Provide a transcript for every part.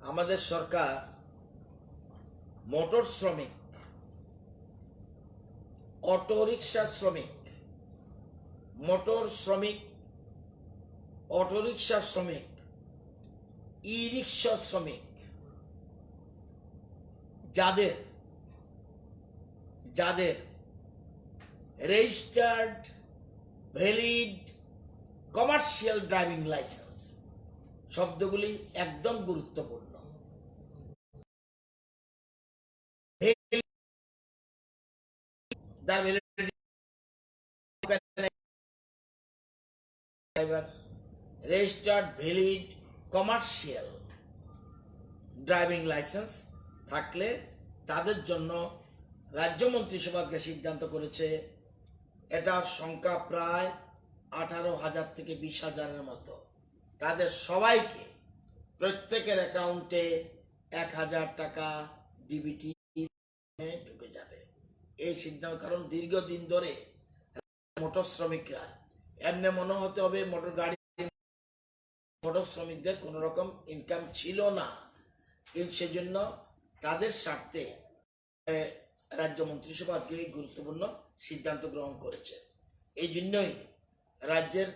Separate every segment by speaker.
Speaker 1: আমাদের সরকার মোটর শ্রমিক, অটোরিকশা শ্রমিক, মোটর শ্রমিক, অটোরিকশা শ্রমিক, ই রিক্সা শ্রমিক, যাদের যাদের registered valid commercial driving licence, শব্দগুলি একদম গুরুত্বপূর্ণ। The validity driver registered valid commercial driving licence থাকলে তাদের জন্য রাজ্য মন্ত্রিসভা সিদ্ধান্ত করেছে এটার সংখ্যা প্রায় 18,000 থেকে 20,000-এর মতো। তাদের সবাইকে প্রত্যেকের অ্যাকাউন্টে 1,000 টাকা ডিবিটি ঢুকে যাবে। এই সিদ্ধান্ত কারণ দীর্ঘদিন ধরে মোটর শ্রমিকরা এমনি মনে হতে হবে মোটর শ্রমিকদের কোন রকম ইনকাম ছিল না, সেজন্য তাদের স্বার্থে রাজ্য মন্ত্রিসভা গুরুত্বপূর্ণ সিদ্ধান্ত গ্রহণ করেছে। এই জন্যই রাজ্যের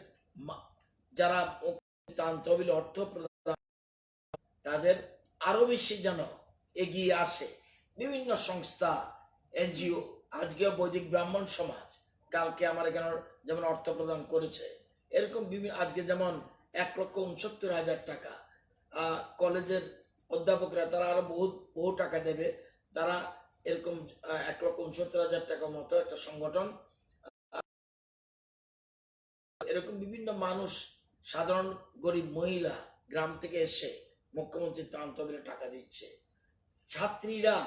Speaker 1: যারা তহবিল অর্থ প্রদান তাদের আরো বেশি যেন এগিয়ে আসে। বিভিন্ন সংস্থা, এনজিও, আজকেও বৈদিক ব্রাহ্মণ সমাজ কালকে আমার এখানে যেমন অর্থ প্রদান করেছে, এরকম বিভিন্ন আজকে যেমন 1,69,000 টাকা কলেজের অধ্যাপকরা তারা আরো বহু টাকা দেবে। তারা এরকম 1,69,000 টাকার মতো একটা সংগঠন, এরকম বিভিন্ন মানুষ, সাধারণ গরিব মহিলা গ্রাম থেকে এসে মুখ্যমন্ত্রীর ত্রাণ তহবিলে টাকা দিচ্ছে, ছাত্রীরা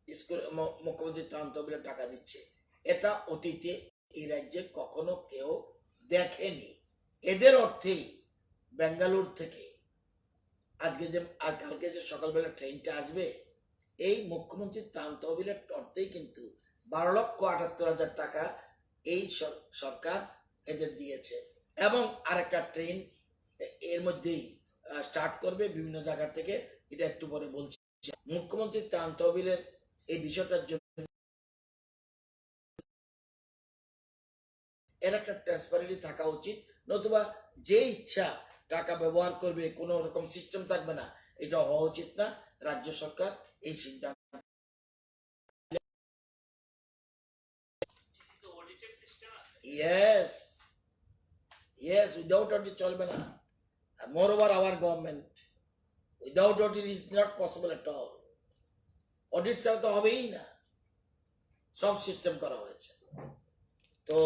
Speaker 1: স্কুল মুখ্যমন্ত্রীর ত্রাণ তহবিলে টাকা দিচ্ছে। এটা অতীতে এই রাজ্যে কখনো কেউ দেখেনি। এদের অর্থেই বেঙ্গালুর থেকে কালকে যে সকালবেলা ট্রেনটা আসবে, এই মুখ্যমন্ত্রীর ত্রাণ তহবিলের অর্থেই কিন্তু 12,78,000 টাকা এই সরকার এদের দিয়েছে। এবং আরেকটা ট্রেন এর মধ্যেই স্টার্ট করবে বিভিন্ন জায়গা থেকে, এটা একটু পরে বলছি। মুখ্যমন্ত্রীর ত্রাণ তহবিলের এই বিষয়টার জন্য এর একটা ট্রান্সপারেন্সি থাকা উচিত, নতুবা যে ইচ্ছা টাকা ব্যবহার করবে, কোনো রকম সিস্টেম থাকবে না, এটা হওয়া উচিত না। রাজ্য সরকার এই সিদ্ধান্ত yes without audit চলবে না। Moreover, our government without audit is not possible at all. Audit ছাড়া তো হবেই না, সব সিস্টেম করা হয়েছে। তো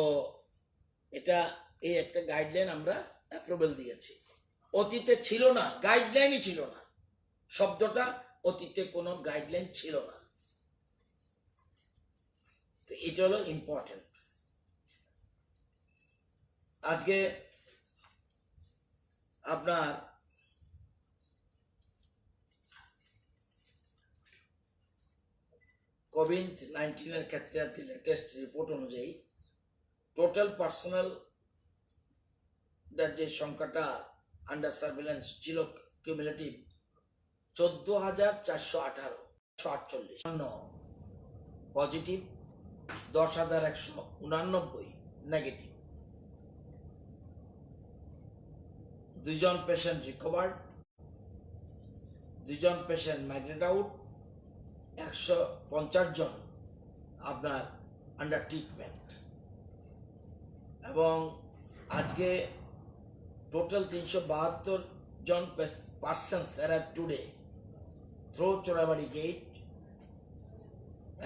Speaker 1: এটা এই একটা গাইডলাইন আমরা অ্যাপ্রুভাল দিয়েছি। অতীতে ছিল না, গাইডলাইনই ছিল না, শব্দটা অতীতে কোনো গাইডলাইন ছিল না। তো এটা হলো ইম্পর্টেন্ট। আজকে আপনার কোভিড-19 ক্ষেত্রে আজকে লেটেস্ট রিপোর্ট অনুযায়ী টোটাল পার্সোনাল যে সংখ্যাটা আন্ডার সার্ভিলেন্স ছিল কিউমুলেটিভ 14,418, পজিটিভ 10,189, নেগেটিভ। 2 জন পেশেন্ট রিকভার্ড, 2 জন পেশেন্ট মাইগ্রেট আউট, 150 জন আপনার আন্ডার ট্রিটমেন্ট। এবং আজকে total 372 John persons arrived today through Chorabadi gate,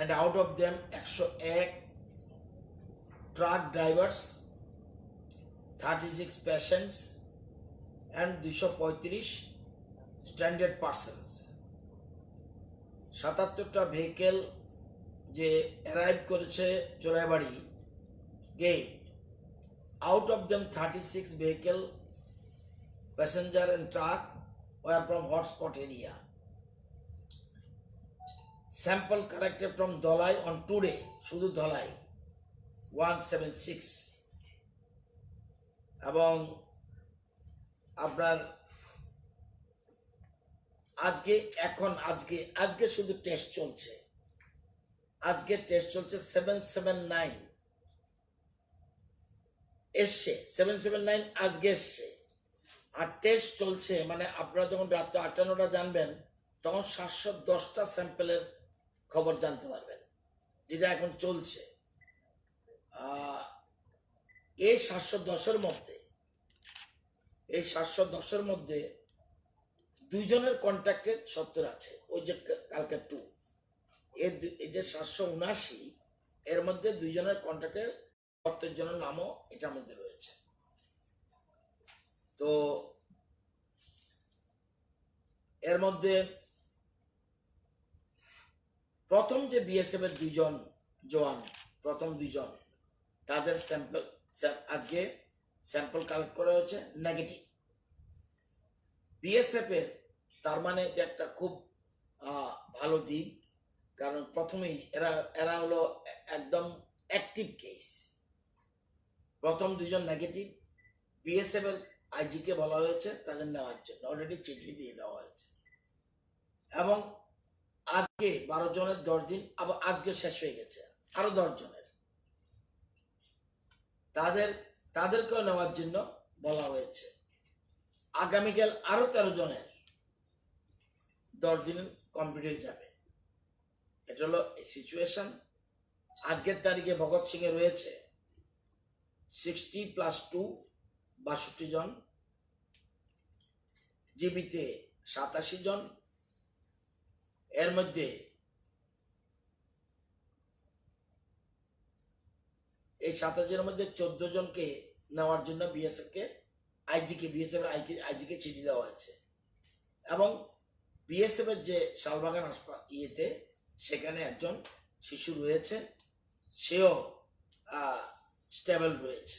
Speaker 1: and out of them 101 truck drivers, 36 patients and 235 stranded persons. 77টা vehicle যে arrive করেছে Choraibari gate, out of them 36 vehicle passenger and truck were from hotspot area. Sample collected from Dholai on today, শুধু ধলাই 176, এবং আপনার আজকে এখন আজকে আজকে শুধু টেস্ট চলছে, আজকে টেস্ট চলছে 779 এসছে, 779 আজকে এসছে। আর টেস্ট চলছে, মানে আপনারা যখন রাত্রে 8টা-9টা জানবেন তখন 710টা স্যাম্পেলের খবর জানতে পারবেন, যেটা এখন চলছে। এই 710-এর মধ্যে, এই 710-এর মধ্যে 2 জনের কন্ট্যাক্টের 70 আছে, ওই যে কালকে 2, এই যে 779 এর মধ্যে 2 জনের কন্ট্যাক্টের 70 জনের নামও এটার মধ্যে রয়েছে। তো এর মধ্যে প্রথম যে বিএসএফ এর 2 জন জওয়ান, প্রথম 2 জন, তাদের স্যাম্পল আজকে স্যাম্পল কালেক্ট করা হয়েছে, নেগেটিভ। বিএসএফ এর, তার মানে এটা একটা খুব ভালো দিক, কারণ প্রথমেই এরা হলো একদম অ্যাক্টিভ কেস। প্রথম 2 জন নেগেটিভ, বিএসএফ এর আইজিকে বলা হয়েছে তাদের নেওয়ার জন্য, অলরেডি চিঠি দিয়ে দেওয়া হয়েছে। এবং আজকে 12 জনের 10 দিন, আবার আজকে শেষ হয়ে গেছে আরো 10 জনের, তাদেরকেও নেওয়ার জন্য বলা হয়েছে। আগামীকাল আরো 13 জনের 10 দিন কমপ্লিট হয়ে যাবে। এটা হলো সিচুয়েশন। আজকের তারিখে ভগৎ সিং এ রয়েছে 60 + 2 62 জন, জিবিতে 87 জন। এর মধ্যে এই 27 জনের মধ্যে 14 জনকে নেওয়ার জন্য বিএসএফ আইজিকে চিঠি দেওয়া আছে। এবং বিএসএফ এর যে শালবাগান ইয়েতে, সেখানে একজন শিশু রয়েছে, সেও স্টেবল রয়েছে।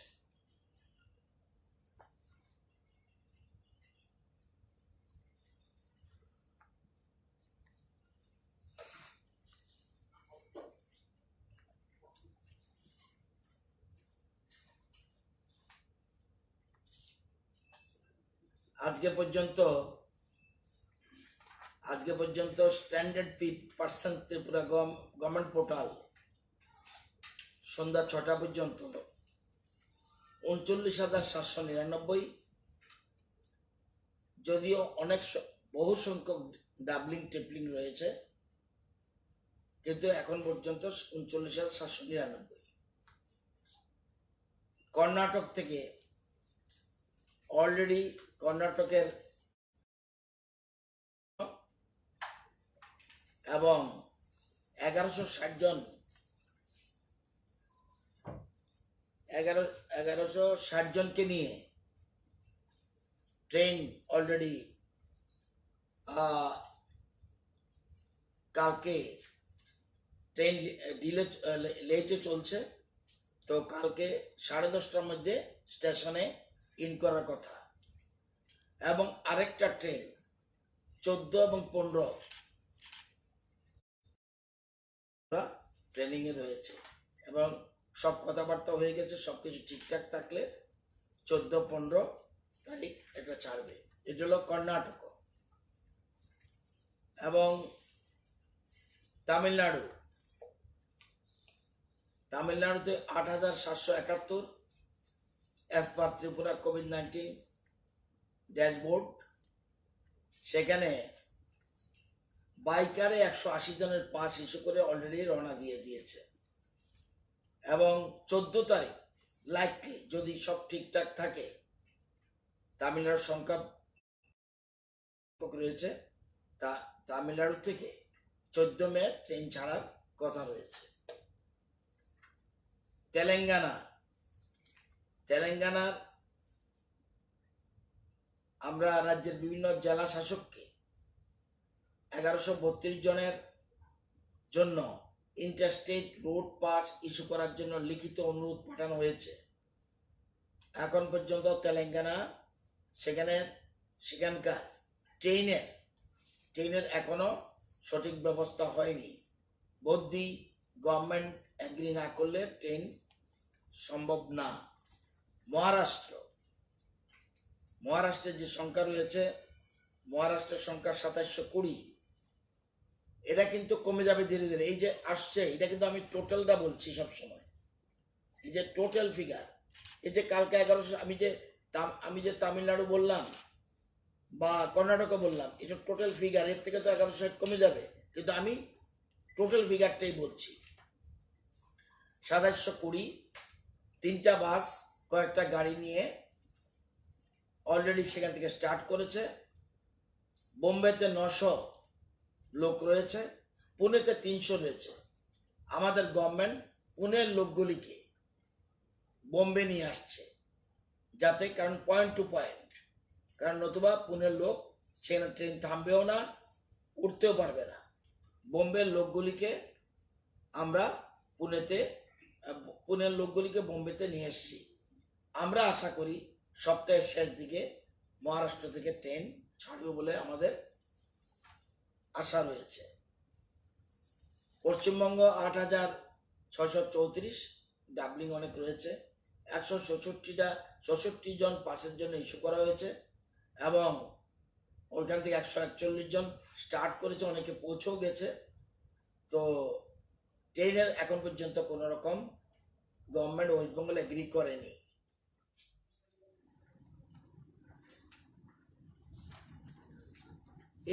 Speaker 1: আজকে পর্যন্ত standard person Tripura government portal সন্ধ্যা 6টা পর্যন্ত 39,799, যদিও বহু সংখ্যক ডাবলিং টেপলিং রয়েছে, কিন্তু এখন পর্যন্ত 39,799। কর্ণাটক থেকে অলরেডি কর্ণাটকের এবং 1160 জন 1160 জনকে নিয়ে ট্রেন অলরেডি কালকে ট্রেন লেটে চলছে। তো কালকে 10:30টার মধ্যে স্টেশনে ইন করার কথা। এবং আরেকটা ট্রেন 14 এবং 15 ট্রেনিং এ রয়েছে, এবং সব কথাবার্তা হয়ে গেছে। সবকিছু ঠিকঠাক থাকলে 14-15 তারিখ এটা ছাড়বে। এটা হলো কর্ণাটক। এবং তামিলনাড়ুতে 8,771 as per Tripura COVID-19 dashboard. সেখানে বাইকারে 180 জনের পাস ইস্যু করে অলরেডি রওনা দিয়ে দিয়েছে। এবং 14 তারিখ লাইকলি, যদি সব ঠিকঠাক থাকে, তামিলনাড়ুর সংখ্যা রয়েছে, তা তামিলনাড়ু থেকে 14 মে ট্রেন ছাড়ার কথা রয়েছে। তেলেঙ্গানার আমরা রাজ্যের বিভিন্ন জেলা শাসককে 1132 জনের জন্য ইন্টারস্টেট রোড পাস ইস্যু করার জন্য লিখিত অনুরোধ পাঠানো হয়েছে। এখন পর্যন্ত তেলেঙ্গানা সেখানকার ট্রেনের এখনো সঠিক ব্যবস্থা হয়নি। বদ্যি গভর্নমেন্ট এগ্রি না করলে ট্রেন সম্ভব না। মহারাষ্ট্রের যে সংখ্যা রয়েছে, মহারাষ্ট্রের সংখ্যা 2720। এটা কিন্তু কমে যাবে ধীরে ধীরে। এই যে আসছে, এটা কিন্তু আমি টোটালটা বলছি সব সময়, এই যে টোটাল ফিগার, এই যে কালকে 1100, আমি যে তামিলনাড়ু বললাম বা কর্ণাটক বললাম, এটা টোটাল ফিগার, এর থেকে তো 1160 কমে যাবে, কিন্তু আমি টোটাল ফিগারটাই বলছি। 2720, 3টা বাস, কয়েকটা গাড়ি নিয়ে অলরেডি সেখান থেকে স্টার্ট করেছে। বোম্বেতে 900 লোক রয়েছে, পুনেতে 300 রয়েছে। আমাদের গভর্নমেন্ট পুনের লোকগুলিকে বোম্বে নিয়ে আসছে, যাতে, কারণ পয়েন্ট টু পয়েন্ট, কারণ নতুবা পুনের লোক সেখানে ট্রেন থামবেও না, উঠতেও পারবে না। বোম্বের লোকগুলিকে আমরা পুনের লোকগুলিকে বোম্বেতে নিয়ে এসেছি। আমরা আশা করি সপ্তাহের শেষ দিকে মহারাষ্ট্র থেকে ট্রেন ছাড়বে বলে আমাদের আশা রয়েছে। পশ্চিমবঙ্গ 8634, ডাবলিং অনেক রয়েছে। 166 জন পাসের জন্য ইস্যু করা হয়েছে এবং ওইখান থেকে 141 জন স্টার্ট করেছে, অনেকে পৌঁছেও গেছে। তো ট্রেনের এখন পর্যন্ত কোনো রকম গভর্নমেন্ট ওয়েস্ট বেঙ্গল এগ্রি করেনি।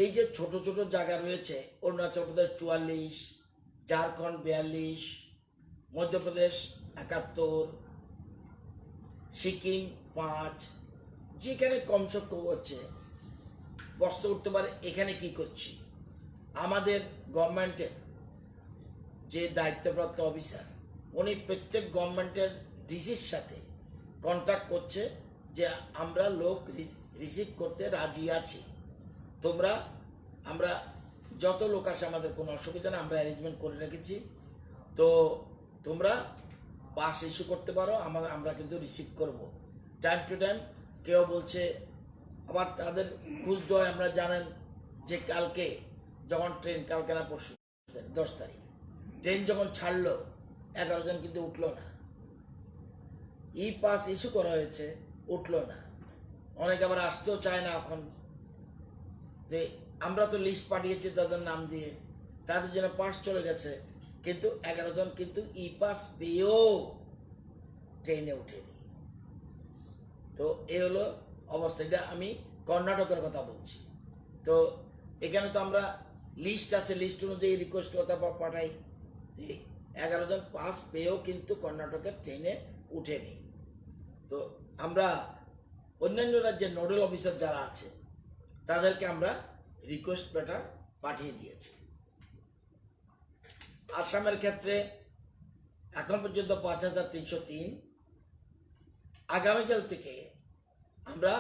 Speaker 1: এই যে ছোট ছোট জায়গা রয়েছে, অরুণাচল প্রদেশ 44, ঝাড়খণ্ড 42, মধ্যপ্রদেশ 71, সিকিম 5, যেখানে কম সংখ্যক হচ্ছে বস্তা উঠতে পারে, এখানে কি করছি? আমাদের গভর্নমেন্টের যে দায়িত্বপ্রাপ্ত অফিসার, উনি প্রত্যেক গভর্নমেন্টের ডিসির সাথে কন্ট্যাক্ট করছে যে আমরা লোক রিসিভ করতে রাজি আছি, আমরা যত লোক আসে আমাদের কোনো অসুবিধা নেই, আমরা অ্যারেঞ্জমেন্ট করে রেখেছি, তো তোমরা পাস ইস্যু করতে পারো, আমরা কিন্তু রিসিভ করব টাইম টু টাইম। কেউ বলছে, আবার তাদের খুঁজ দেওয়া, আমরা জানেন যে কালকে যখন ট্রেন, কালকে না পরশু 10 তারিখ ট্রেন যখন ছাড়লো, 11 জন কিন্তু উঠলো না। ই পাস ইস্যু করা হয়েছে, উঠলো না। অনেকে আবার আসতেও চায় না এখন, যে আমরা তো লিস্ট পাঠিয়েছি তাদের নাম দিয়ে, তাদের জন্য পাস চলে গেছে, কিন্তু 11 জন কিন্তু ই পাস পেয়েও ট্রেনে ওঠেনি। তো এই হলো অবস্থা। এটা আমি কর্ণাটকের কথা বলছি। তো এখানে তো আমরা লিস্ট আছে, লিস্ট অনুযায়ী রিকোয়েস্ট কথা পাঠাই। 11 জন পাস পেয়েও কিন্তু কর্ণাটকের ট্রেনে উঠেনি। তো আমরা অন্যান্য রাজ্যের নোডাল অফিসার যারা আছে তাদেরকে আমরা রিকোয়েস্ট লেটার পাঠিয়ে দিয়েছি। আসামের ক্ষেত্রে এখন পর্যন্ত 5303। আগামীকাল থেকে আমরা,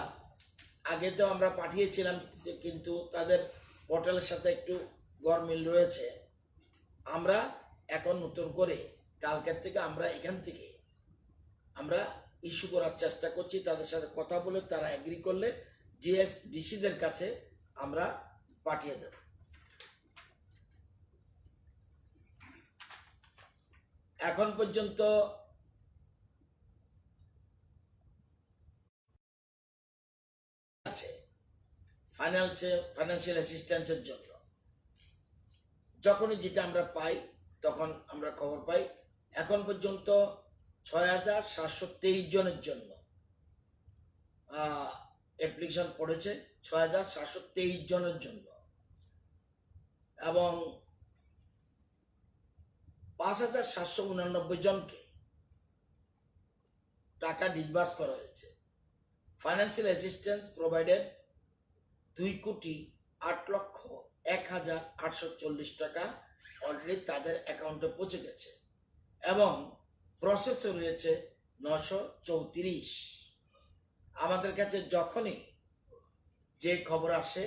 Speaker 1: আগে তো আমরা পাঠিয়েছিলাম, কিন্তু তাদের পোর্টালের সাথে একটু গরমিল রয়েছে। আমরা এখন নতুন করে কালকের থেকে আমরা এখান থেকে আমরা ইস্যু করার চেষ্টা করছি। তাদের সাথে কথা বলে তারা এগ্রি করলে ডিসিদের কাছে আমরা পাঠিয়ে দেব। এখন পর্যন্ত আছে ফাইন্যান্সিয়াল অ্যাসিস্ট্যান্সের জন্য, যখনই যেটা আমরা পাই তখন আমরা খবর পাই। এখন পর্যন্ত 6723 জনের জন্য অ্যাপ্লিকেশন পড়েছে, 6723 জনের জন্য, এবং 5789 জনকে টাকা ডিসবার্স করা হয়েছে। ফাইন্যান্সিয়াল অ্যাসিস্ট্যান্স প্রোভাইডেড 2,08,01,840 টাকা অলরেডি তাদের অ্যাকাউন্টে পৌঁছে গেছে এবং প্রসেসে রয়েছে 934। আমাদের কাছে যখনই যে খবর আসে,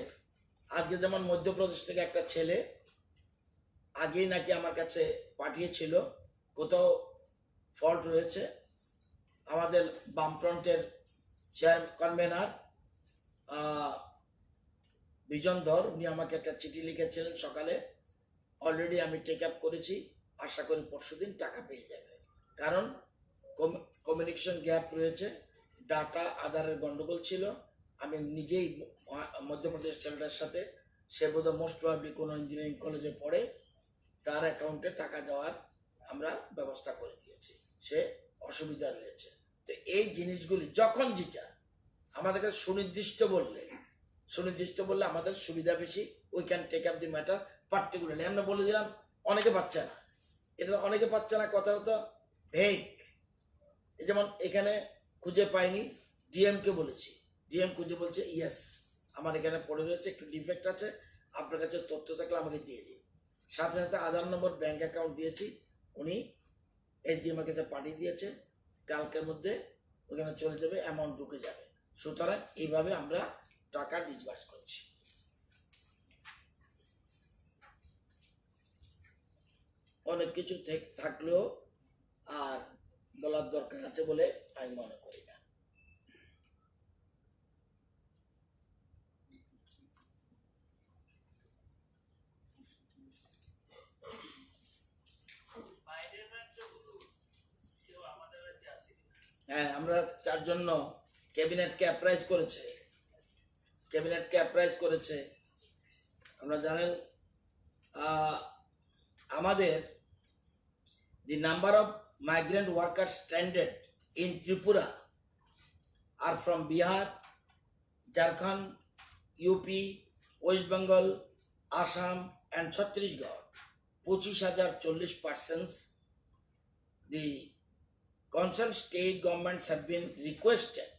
Speaker 1: আজকে যেমন মধ্যপ্রদেশ থেকে একটা ছেলে আগেই নাকি আমার কাছে পাঠিয়েছিল, কোথাও ফল্ট রয়েছে। আমাদের বামফ্রন্টের কনভেনার বিজন ধর, উনি আমাকে একটা চিঠি লিখেছিলেন সকালে, অলরেডি আমি টেক আপ করেছি, আশা করি পরশুদিন টাকা পেয়ে যাবে। কারণ কমিউনিকেশন গ্যাপ রয়েছে, ডাটা আধারের গন্ডগোল ছিল, আমি নিজেই মধ্যপ্রদেশ ছেলেটার সাথে, সে বোধহয় মোস্ট প্রবাবলি কোনো ইঞ্জিনিয়ারিং কলেজে পড়ে, তার অ্যাকাউন্টে টাকা দেওয়ার আমরা ব্যবস্থা করে দিয়েছি, সে অসুবিধা রয়েছে। তো এই জিনিসগুলি যখন যেটা আমাদেরকে সুনির্দিষ্ট বললে আমাদের সুবিধা বেশি, we can take up the matter particularly. আমরা বলে দিলাম, অনেকে পাচ্ছে না, এটা অনেকে পাচ্ছে না কথাটা তো ভেগ। যেমন এখানে খুঁজে পাইনি, ডিএমকে বলেছি, ডিএম খুঁজে বলছে ইয়েস আমার এখানে পড়ে রয়েছে, একটু ডিফেক্ট আছে, আপনার কাছে তথ্য থাকলে আমাকে দিয়ে দিন। সাথে সাথে আধার নম্বর, ব্যাংক অ্যাকাউন্ট দিয়েছি, উনি এসডিএম এর কাছে পাঠিয়ে দিয়েছে, কালকের মধ্যে ওখানে চলে যাবে, অ্যামাউন্ট ঢুকে যাবে। সুতরাং এইভাবে আমরা টাকা ডিসবার্স করছি। অনেক কিছু থাকলেও আর বলার দরকার আছে বলে আমি মনে করি না। হ্যাঁ, আমরা তার জন্য ক্যাবিনেটকে অ্যাপ্রাইজ করেছে। আমরা জানেন আমাদের the number of migrant workers stranded in Tripura are from Bihar, Jharkhand, UP, West Bengal, Assam and Chhattisgarh. 25,040 persons. The concerned state governments have been requested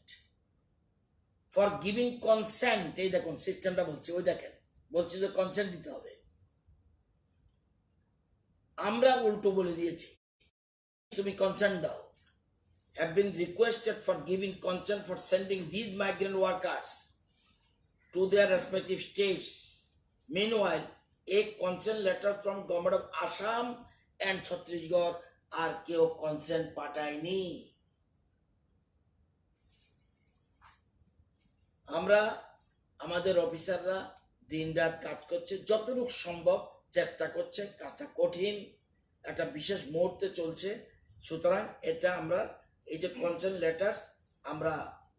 Speaker 1: for giving consent. এই দেখুন সিস্টেমটা বলছে, ওই দেখেন বলছে যে কনসেন্ট দিতে হবে, আমরা উল্টো বলে দিয়েছি তুমি কনসেন্ট দাও। have been requested for giving consent for sending these migrant workers to their respective states. Meanwhile, a consent letter from government of Assam and Chhattisgarh আর কেউ কনসেন্ট পাঠায়নি। আমরা আমাদের অফিসাররা দিনরাত কাজ করছে, যতটুকু সম্ভব চেষ্টা করছে, কাজটা কঠিন, একটা বিশেষ মুহূর্তে চলছে। সুতরাং এটা আমরা এই যে কনসেন্ট লেটার, আমরা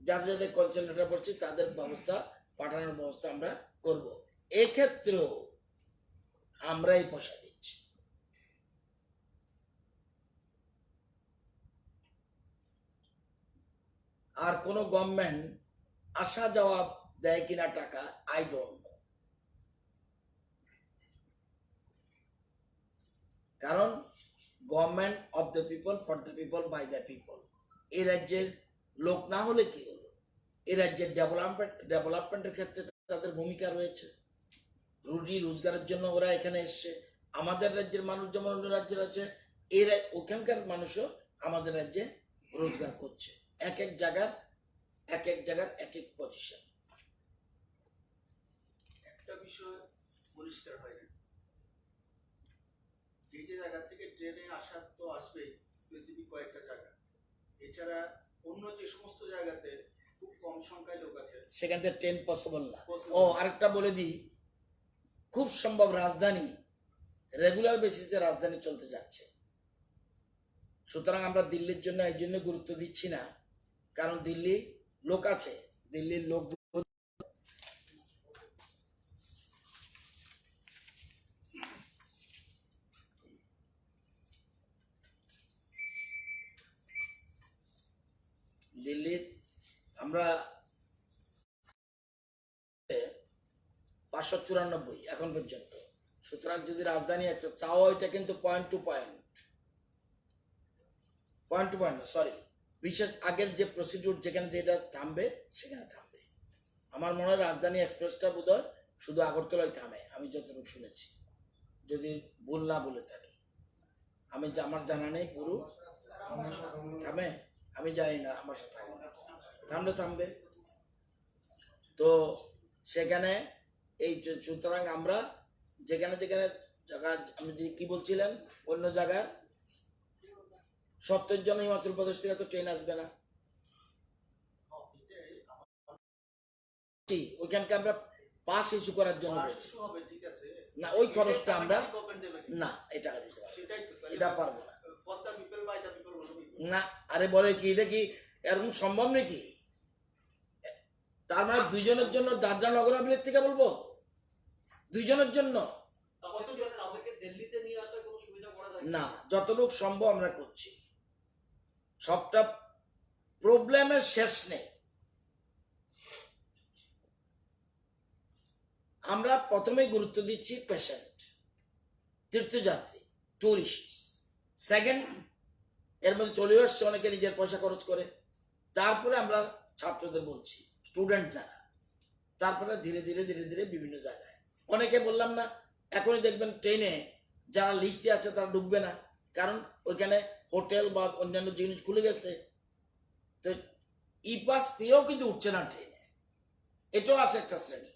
Speaker 1: যাদের কনসেন্ট লেটার পড়ছি তাদের ব্যবস্থা, পাঠানোর ব্যবস্থা আমরা করব। এক্ষেত্রেও আমরাই পয়সা দিচ্ছি। আর কোন গভর্নমেন্ট আসা যাওয়া দেয় কিনা টাকা, আই ডোন্ট নো। কারণ government of the people, for the people, by the people. এই রাজ্যের লোক না হলে কি হলো, এই রাজ্যের ডেভেলপমেন্টের ক্ষেত্রে তাদের ভূমিকা রয়েছে, রুটি রোজগারের জন্য ওরা এখানে এসছে। আমাদের রাজ্যের মানুষ যেমন অন্য রাজ্যের আছে, এরা ওখানকার মানুষও আমাদের রাজ্যে রোজগার করছে। এক এক জায়গার এক এক পজিশন।
Speaker 2: একটা বিষয় পরিষ্কার হয় না, যে জায়গা থেকে ট্রেনে আসা তো আসবে স্পেসিফিক কয়েকটা জায়গা, এছাড়া অন্য যে সমস্ত জায়গাতে খুব কম সংখ্যায় লোক আছে,
Speaker 1: সেখান থেকে ট্রেন পসিবল না। ও আরেকটা বলে দিই, খুব সম্ভব রাজধানী রেগুলার বেসিসে রাজধানী চলতে যাচ্ছে। সুতরাং আমরা দিল্লির জন্য এই জন্য গুরুত্ব দিচ্ছি না, কারণ দিল্লি লোক আছে, দিল্লির লোক দিল্লির আমরা 594 এখন পর্যন্ত। সুতরাং যদি রাজধানী একটা চাও, এটা কিন্তু পয়েন্ট টু পয়েন্ট না, সরি, বিশেষ আগের যে প্রসিডিউর যেখানে যেটা থামবে সেখানে থামবে। আমার মনে হয় রাজধানী এক্সপ্রেসটা বোধহয় শুধু আগরতলায় থামে, আমি যতটুকু শুনেছি, যদি ভুল না বলে থাকি। আমার জানা নেই পুরো থামে, আমি জানি না, আমার সাথে থামবে। তো সেখানে এই সুতরাং আমরা যেখানে জায়গা, আপনি কি বলছিলেন, অন্য জায়গায় 70 জন হিমাচল প্রদেশ থেকে তো ট্রেন আসবে না, ওইখানকে আমরা পাস ইস্যু করার জন্য না, ওই খরচটা আমরা না, এই টাকা দিতে পারবো, এটা পারবো না। না, আরে বলে কি, এটা কি এরকম সম্ভব নাকি? তার মানে দুইজনের জন্য দাদরা নগর হাভেলির থেকে বলবো, দুইজনের জন্য
Speaker 2: কতজনের
Speaker 3: তাদেরকে দিল্লিতে নিয়ে আসার কোনো সুবিধা করা যায়
Speaker 1: না, যতটুকু সম্ভব আমরা করছি। সবটা প্রবলেমের শেষ নেই। আমরা প্রথমেই গুরুত্ব দিচ্ছি পেশেন্ট, তীর্থযাত্রী, টুরিস্ট। সেকেন্ড, এর মধ্যে চলে আসছে অনেকে নিজের পয়সা খরচ করে। তারপরে আমরা ছাত্রদের বলছি, স্টুডেন্ট যারা, তারপরে ধীরে ধীরে ধীরে ধীরে বিভিন্ন জায়গায়। অনেকে বললাম না, এখনই দেখবেন ট্রেনে যারা লিস্টে আছে তারা ঢুকবে না, কারণ ওইখানে হোটেল বা অন্যান্য জিনিস খুলে গেছে। তো ই পাস পেয়েও কিন্তু উঠছে না ট্রেনে, এটাও আছে একটা শ্রেণী।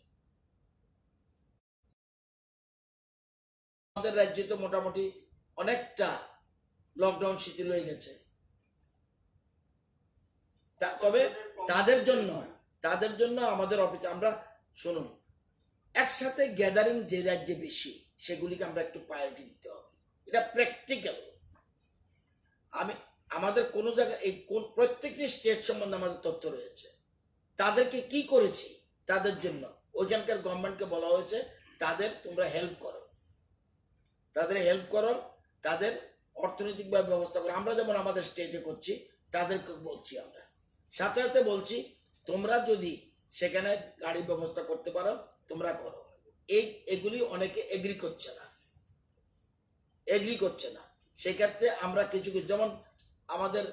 Speaker 1: আমাদের রাজ্যে তো মোটামুটি অনেকটা লকডাউন শিথিল হয়ে গেছে। তবে তাদের জন্য আমাদের অফিসে আমরা, শুনুন, একসাথে গ্যাদারিং যে রাজ্যে বেশি সেগুলিকে আমরা একটু প্রায়োরিটি দিতে হবে, এটা প্র্যাকটিক্যাল। আমাদের কোনো জায়গায় এই প্রত্যেকটি স্টেট সম্বন্ধে আমাদের তথ্য রয়েছে, তাদেরকে কি করেছি তাদের জন্য। ওইখানকার গভর্নমেন্টকে বলা হয়েছে তাদের তোমরা হেল্প করো, তাদের হেল্প করো, তাদের অর্থনৈতিকভাবে ব্যবস্থা করো। আমরা যেমন আমাদের স্টেটে করছি, তাদেরকে বলছি আমরা, সাথে সাথে বলছি তোমরা যদি সেখানে গাড়ি ব্যবস্থা করতে পারো তোমরা করো। এগুলি অনেকে এগ্রি করছে না। সেক্ষেত্রে আমরা কিছু কিছু, যেমন আমাদের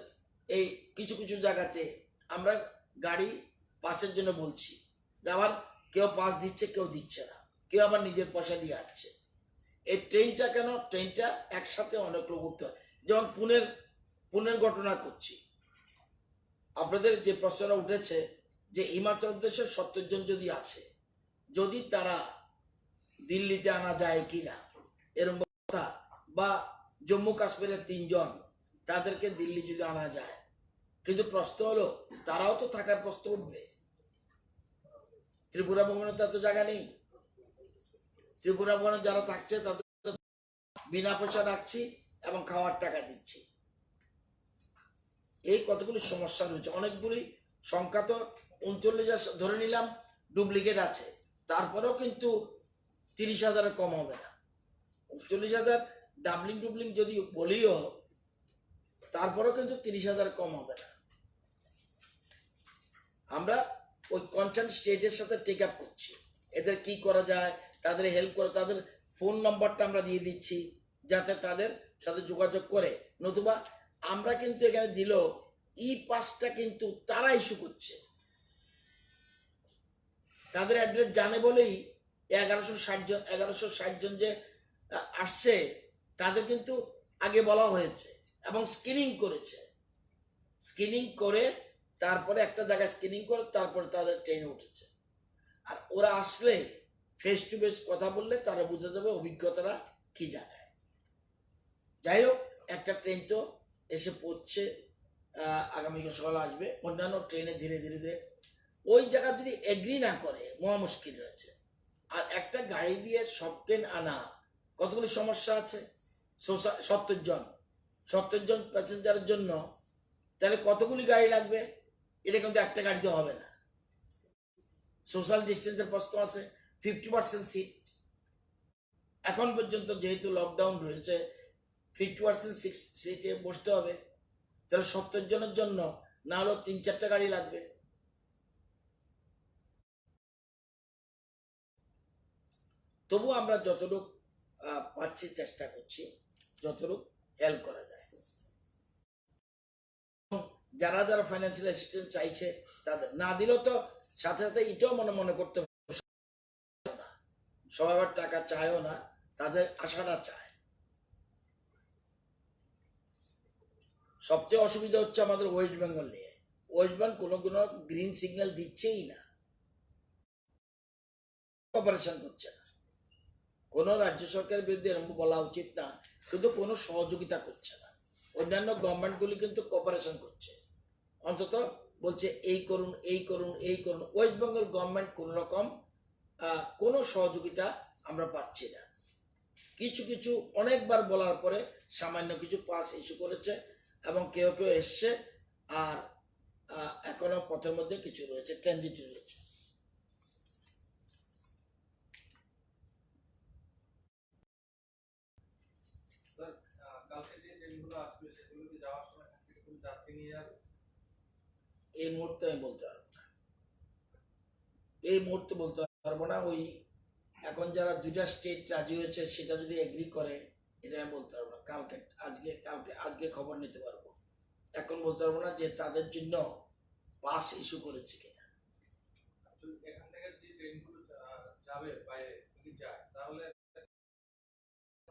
Speaker 1: এই কিছু কিছু জায়গাতে আমরা গাড়ি পাসের জন্য বলছি, আবার কেউ পাস দিচ্ছে, কেউ দিচ্ছে না, কেউ আবার নিজের পয়সা দিয়ে আসছে। এই ট্রেনটা কেন, ট্রেনটা একসাথে অনেক লোক উঠতে হয়। যেমন পুনের ঘটনা করছি, আপনাদের যে প্রশ্নটা উঠেছে যে হিমাচল প্রদেশের 70 জন যদি আছে, যদি তারা দিল্লিতে আনা যায় কিনা এরকম কথা, বা জম্মু কাশ্মীরের 3 জন, তাদেরকে দিল্লি যদি আনা যায়, কিন্তু প্রশ্ন হলো তারাও তো থাকার প্রশ্ন উঠবে। ত্রিপুরা ভবনে তো এত জায়গা নেই। ত্রিপুরা ভবনে যারা থাকছে তাদের বিনা পয়সা রাখছি এবং খাওয়ার টাকা দিচ্ছি। এই কতগুলি সমস্যা রয়েছে। অনেকগুলি সংখ্যা তো 39,000 ধরে নিলাম ডুপ্লিকেট আছে, তারপরেও কিন্তু 30,000 কম হবে না। 39,000 ডাবলিং যদি বলিও, তারপরেও কিন্তু 30,000 কম হবে না। আমরা ওই কনসার্ন স্টেটের সাথে টেক আপ করছি, এদের কি করা যায়, তাদের হেল্প করে, তাদের ফোন নাম্বারটা আমরা দিয়ে দিচ্ছি যাতে তাদের সাথে যোগাযোগ করে। নতুবা আমরা কিন্তু এখানে দিল ই পাসটা কিন্তু তারা ইস্যু করছে, তাদের অ্যাড্রেস জানে বলেই 1160 জন যে আসছে তাদের কিন্তু আগে বলা হয়েছে এবং স্ক্রিনিং করে তারপরে একটা জায়গায় স্ক্রিনিং করে তারপরে তাদের ট্রেনে উঠেছে। আর ওরা আসলে ফেস টু ফেস কথা বললে তারা বুঝে যাবে অভিজ্ঞতাটা কি জায়গায়। যাই হোক, একটা ট্রেন তো এসে পড়ছে, আগামীকাল সকালে আসবে। অন্যান্য ট্রেনে ধীরে ধীরে ধীরে ওই জায়গা যদি এগ্রি না করে মহা মুশকিল রয়েছে। আর একটা গাড়ি দিয়ে সব ট্রেন আনা কতগুলি সমস্যা আছে। 70 জন প্যাসেঞ্জারের জন্য তাহলে কতগুলি গাড়ি লাগবে, এটা কিন্তু একটা গাড়িতে হবে না। সোশ্যাল ডিস্টেন্সের প্রশ্ন আছে, 50% সিট। এখন পর্যন্ত যেহেতু লকডাউন রয়েছে 50% সিটে বসতে হবে, তাহলে 70 জনের জন্য না হলেও 3-4টা গাড়ি লাগবে। তবু আমরা যতটুকু পাচ্ছি চেষ্টা করছি যতটুকু হেল্প করা যায়। যারা যারা ফাইন্যান্সিয়াল অ্যাসিস্ট্যান্স চাইছে তাদের না দিলেও তো সাথে সাথে এটাও মনে করতে না, সবাই আবার টাকা চায়ও না, তাদের আশাটা চায়। সবচেয়ে অসুবিধা হচ্ছে আমাদের ওয়েস্ট বেঙ্গল নিয়ে। ওয়েস্ট বেঙ্গল কোনো গ্রিন সিগন্যাল দিচ্ছেই না, অপারেশন করছে না। কোনো রাজ্য সরকারের বিরুদ্ধে এরকম বলা উচিত না, কিন্তু কোনো সহযোগিতা করছে না। অন্যান্য গভর্নমেন্টগুলি কিন্তু কোঅপারেশন করছে, অন্তত বলছে এই করুন এই করুন এই করুন। ওয়েস্ট বেঙ্গল গভর্নমেন্ট কোন রকম কোনো সহযোগিতা আমরা পাচ্ছি না। কিছু কিছু অনেকবার বলার পরে সামান্য কিছু পাস ইস্যু করেছে এবং কেউ কেউ এসছে, আর এখনো পথের মধ্যে কিছু রয়েছে, ট্রানজিট রয়েছে।
Speaker 4: যাওয়ার সময় এখান থেকে কোনো যাত্রী নিয়ে যাবে?
Speaker 1: এই মুহূর্তে আমি বলতে পারবো না, এই মুহূর্তে বলতে পারবো না। ওই এখন যারা দুইটা স্টেট রাজি হয়েছে সেটা যদি এগ্রি করে, এটা আমি বলতে পারবো না। আজকে খবর নিতে পারবো, এখন বলতে পারবো না যে তাদের জন্য পাস ইস্যু করেছে কিনা।
Speaker 4: যদি এখান থেকে যে ট্রেনগুলো যাবে বাইরে যদি যায়, তাহলে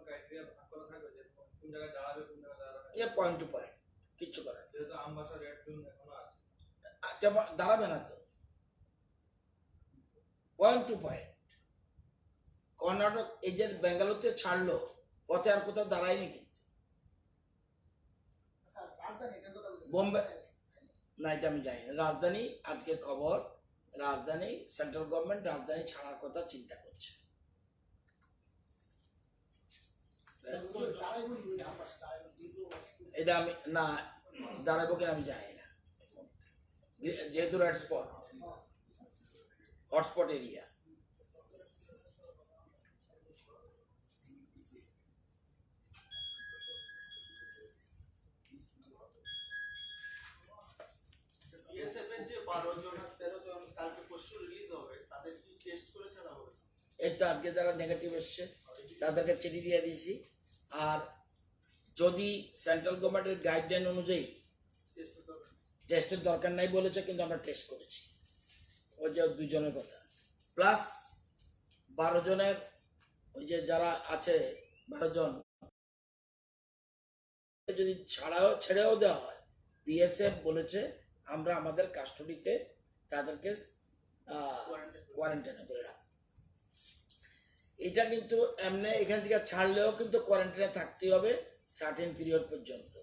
Speaker 4: ক্রাইটেরিয়া ভাগ করা থাকবে যে কোন জায়গায় দাঁড়াবে, কোন জায়গায় দাঁড়াবে না?
Speaker 1: এ পয়েন্ট টু পয়েন্ট, কিচ্ছু করার নেই।
Speaker 4: যেহেতু আমবাসা রেড জোন এখনো আছে।
Speaker 1: আচ্ছা, দাঁড়াবে না তো, পয়েন্ট টু পয়েন্ট। কর্ণাটক এই যে বেঙ্গালুরুতে ছাড়লো, পথে আর কোথাও দাঁড়ায়নি কিন্তু। বোম্বে না, এটা আমি জানি না। রাজধানী আজকে খবর, রাজধানী সেন্ট্রাল গভর্নমেন্ট রাজধানী ছাড়ার কথা চিন্তা করছে। এটা আমি না, দাঁড়াবো কিনা আমি জানি না, যেহেতু red spot, hotspot area.
Speaker 2: BSF এর যে 12 জন আর 13 জন কালকে পরশু রিলিজ হবে, তাদের কি টেস্ট করে ছাড়া হবে?
Speaker 1: এই তো আজকে যারা নেগেটিভ এসছে তাদেরকে চিঠি দিয়ে দিয়েছি। আর যদি সেন্ট্রাল গভর্নমেন্টের গাইডলাইন অনুযায়ী
Speaker 2: টেস্ট তো
Speaker 1: টেস্টের দরকার নাই বলেছে, কিন্তু আমরা টেস্ট করেছি। ওই যে 2 জনের কথা, প্লাস 12 জনের, ওই যে যারা আছে 12 জন যদি ছেড়েও দেওয়া হয়, বিএসএফ বলেছে আমরা আমাদের কাস্টডিতে তাদেরকে কোয়ারেন্টাইনে করে রাখবো। এটা কিন্তু এমনি এখান থেকে ছাড়লেও কিন্তু কোয়ারেন্টাইনে থাকতে হবে সার্টেন পিরিয়ড পর্যন্ত।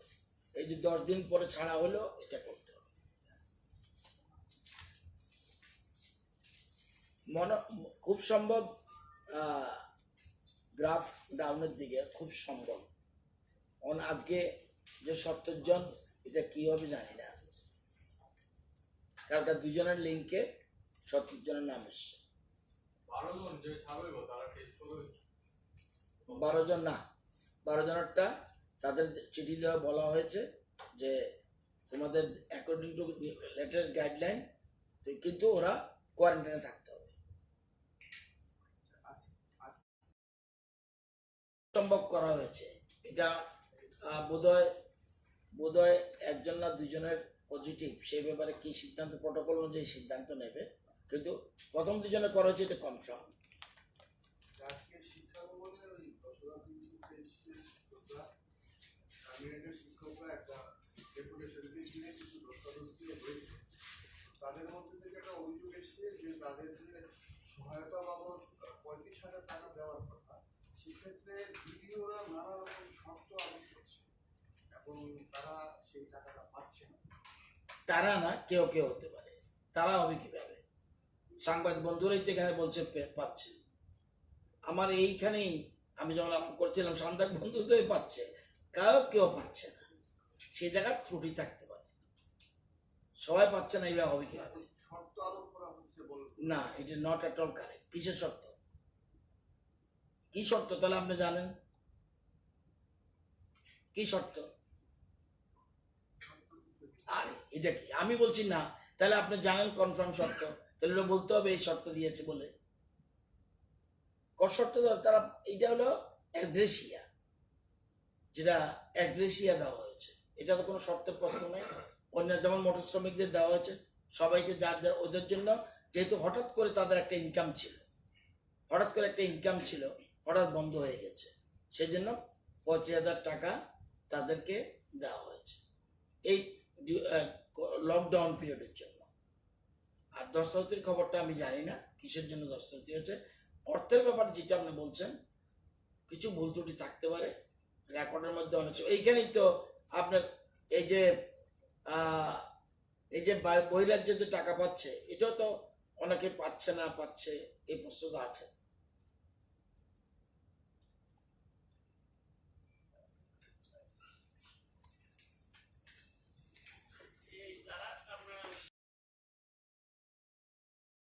Speaker 1: এই যে 10 দিন পরে ছাড়া হলো, এটা করতে হবে। খুব সম্ভব গ্রাফ ডাউনের দিকে, খুব সম্ভব। আজকে যে 70 জন, এটা কি হবে জানি না। কালকে 2 জনের লিঙ্কে 70 জনের নাম এসছে।
Speaker 4: 12 জন যে ছাড়বে তারা টেস্ট করবে?
Speaker 1: 12 জন না, 12 জনেরটা তাদের চিঠি দেওয়া বলা হয়েছে যে তোমাদের অ্যাকর্ডিং টু লেটেস্ট গাইডলাইন, কিন্তু ওরা কোয়ারেন্টাইনে থাকতে হবে। সম্ভব করা হয়েছে এটা। বোধহয় 1 জন না 2 জনের পজিটিভ, সেই ব্যাপারে কি সিদ্ধান্ত, প্রটোকল অনুযায়ী সিদ্ধান্ত নেবে, কিন্তু প্রথম 2 জনের করা হয়েছে, এটা কনফার্ম।
Speaker 4: আজকে শিক্ষা ভবনে ওই দশরথী শিক্ষকরা, টার্মিনেটেড শিক্ষকরা একটা ডেপুটেশনকে ঘিরে কিছু দস্তাবেজগুলো হয়েছে। তাদের মধ্যে থেকে একটা অভিযোগ এসছে যে তাদের যে সহায়তা বাবদ 35,000 টাকা দেওয়ার কথা, সেক্ষেত্রে ভিডিওরা নানা রকম শর্ত আরোপ করছে এবং তারা সেই টাকাটা পাচ্ছে না।
Speaker 1: তারা না, কেউ কেউ হতে পারে। তারা হবে কিভাবে? সাংবাদিক বন্ধুরাই তো এখানে বলছে পাচ্ছে। আমার এইখানেই আমি যখন আলাপ করছিলাম, সাংবাদিক বন্ধু তো পাচ্ছে, কেউ পাচ্ছে না। সেই জায়গায় ত্রুটি থাকতে পারে, সবাই পাচ্ছে না, এবার হবে কিভাবে?
Speaker 4: শর্ত আরোপ করা হচ্ছে বলে
Speaker 1: না, এটা নট এট অল কারেক্ট। কিসের শর্ত? কি শর্ত তাহলে আপনি জানেন? কি শর্ত? আরে এটা কি আমি বলছি না, তাহলে আপনি জানেন কনফার্ম শর্ত, তাহলে ওরা বলতে হবে এই শর্ত দিয়েছে বলে। শর্ত তারা, এটা হলো অ্যাগ্রেসিয়া, যেটা অ্যাগ্রেসিয়া দেওয়া হয়েছে, এটা তো কোনো শর্তের প্রশ্ন নেই। অন্য যেমন মোটর শ্রমিকদের দেওয়া হয়েছে, সবাইকে যার যার, ওদের জন্য যেহেতু হঠাৎ করে তাদের একটা ইনকাম ছিল, হঠাৎ বন্ধ হয়ে গেছে, সেই জন্য 35,000 টাকা তাদেরকে দেওয়া হয়েছে এই লকডাউন পিরিয়ডের জন্য। আর দস্তরতির খবরটা আমি জানি না কিসের জন্য দস্তরতি হয়েছে। অর্থের ব্যাপারে যেটা আপনি বলছেন, কিছু ভুল ত্রুটি থাকতে পারে রেকর্ডের মধ্যে অনেক। এইখানেই তো আপনার এই যে বহিরাজ্যে যে টাকা পাচ্ছে, এটাও তো অনেকে পাচ্ছে না, পাচ্ছে, এই প্রশ্ন তো আছে।